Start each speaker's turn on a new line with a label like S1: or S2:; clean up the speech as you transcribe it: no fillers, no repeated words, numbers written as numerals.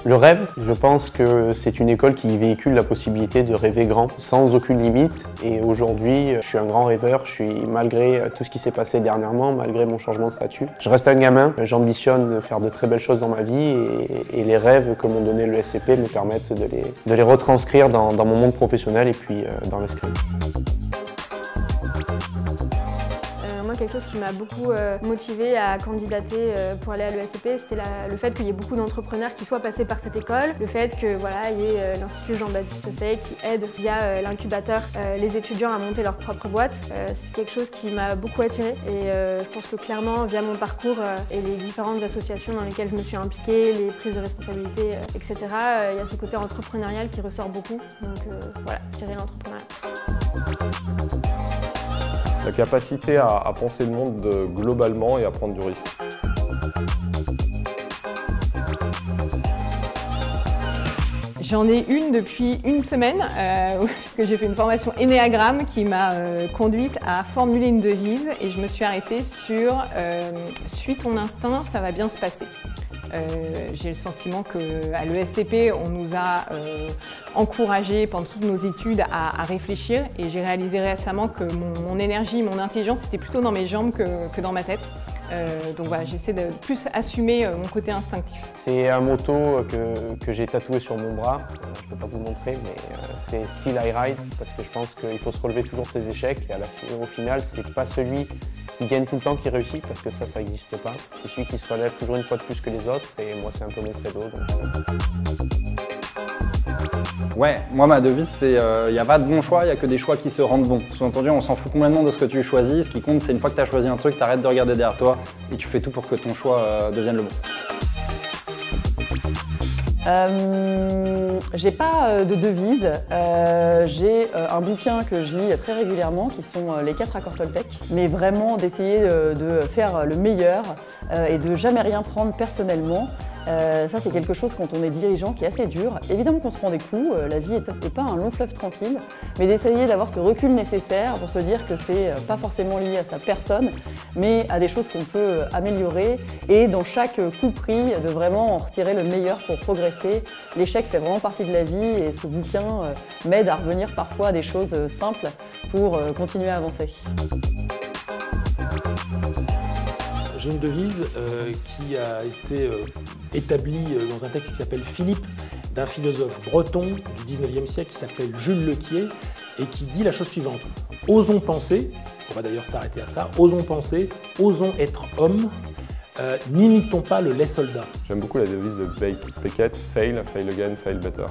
S1: Le rêve, je pense que c'est une école qui véhicule la possibilité de rêver grand, sans aucune limite. Et aujourd'hui, je suis un grand rêveur, malgré tout ce qui s'est passé dernièrement, malgré mon changement de statut. Je reste un gamin, j'ambitionne de faire de très belles choses dans ma vie et les rêves que m'ont donné le SCP me permettent de les retranscrire dans mon monde professionnel et puis dans l'escrime.
S2: Quelque chose qui m'a beaucoup motivée à candidater pour aller à l'ESCP, c'était le fait qu'il y ait beaucoup d'entrepreneurs qui soient passés par cette école, le fait que voilà, il y ait l'Institut Jean-Baptiste Say qui aide via l'incubateur les étudiants à monter leur propre boîte. C'est quelque chose qui m'a beaucoup attirée et je pense que clairement via mon parcours et les différentes associations dans lesquelles je me suis impliquée, les prises de responsabilité, etc., il y a ce côté entrepreneurial qui ressort beaucoup. Donc voilà, je dirais l'entrepreneuriat.
S3: La capacité à penser le monde globalement et à prendre du risque.
S4: J'en ai une depuis une semaine, puisque j'ai fait une formation Ennéagramme qui m'a conduite à formuler une devise et je me suis arrêtée sur « Suis ton instinct, ça va bien se passer ». J'ai le sentiment qu'à l'ESCP, on nous a encouragés pendant toutes nos études à réfléchir et j'ai réalisé récemment que mon énergie, mon intelligence était plutôt dans mes jambes que dans ma tête. Donc voilà, j'essaie de plus assumer mon côté instinctif.
S1: C'est un motto que j'ai tatoué sur mon bras, je ne peux pas vous le montrer, mais c'est « Still I Rise » parce que je pense qu'il faut se relever toujours de ses échecs et au final, c'est pas celui qui gagne tout le temps qui réussit parce que ça n'existe pas. C'est celui qui se relève toujours une fois de plus que les autres et moi c'est un peu mon credo.
S5: Ouais, moi ma devise c'est il n'y a pas de bon choix, il n'y a que des choix qui se rendent bons. Sous-entendu, on s'en fout complètement de ce que tu choisis, ce qui compte c'est une fois que tu as choisi un truc, tu arrêtes de regarder derrière toi et tu fais tout pour que ton choix devienne le bon.
S6: J'ai pas de devise, j'ai un bouquin que je lis très régulièrement qui sont les 4 accords Toltec, mais vraiment d'essayer de faire le meilleur et de jamais rien prendre personnellement. Ça c'est quelque chose quand on est dirigeant qui est assez dur. Évidemment qu'on se prend des coups, la vie n'est pas un long fleuve tranquille, mais d'essayer d'avoir ce recul nécessaire pour se dire que c'est pas forcément lié à sa personne, mais à des choses qu'on peut améliorer et dans chaque coup pris de vraiment en retirer le meilleur pour progresser. L'échec fait vraiment partie de la vie et ce bouquin m'aide à revenir parfois à des choses simples pour continuer à avancer.
S7: J'ai une devise qui a été établie dans un texte qui s'appelle Philippe, d'un philosophe breton du 19e siècle qui s'appelle Jules Lequier et qui dit la chose suivante. Osons penser, on va d'ailleurs s'arrêter à ça, osons penser, osons être hommes, n'imitons pas le laid soldat.
S3: J'aime beaucoup la devise de Beckett, fail, fail again, fail better.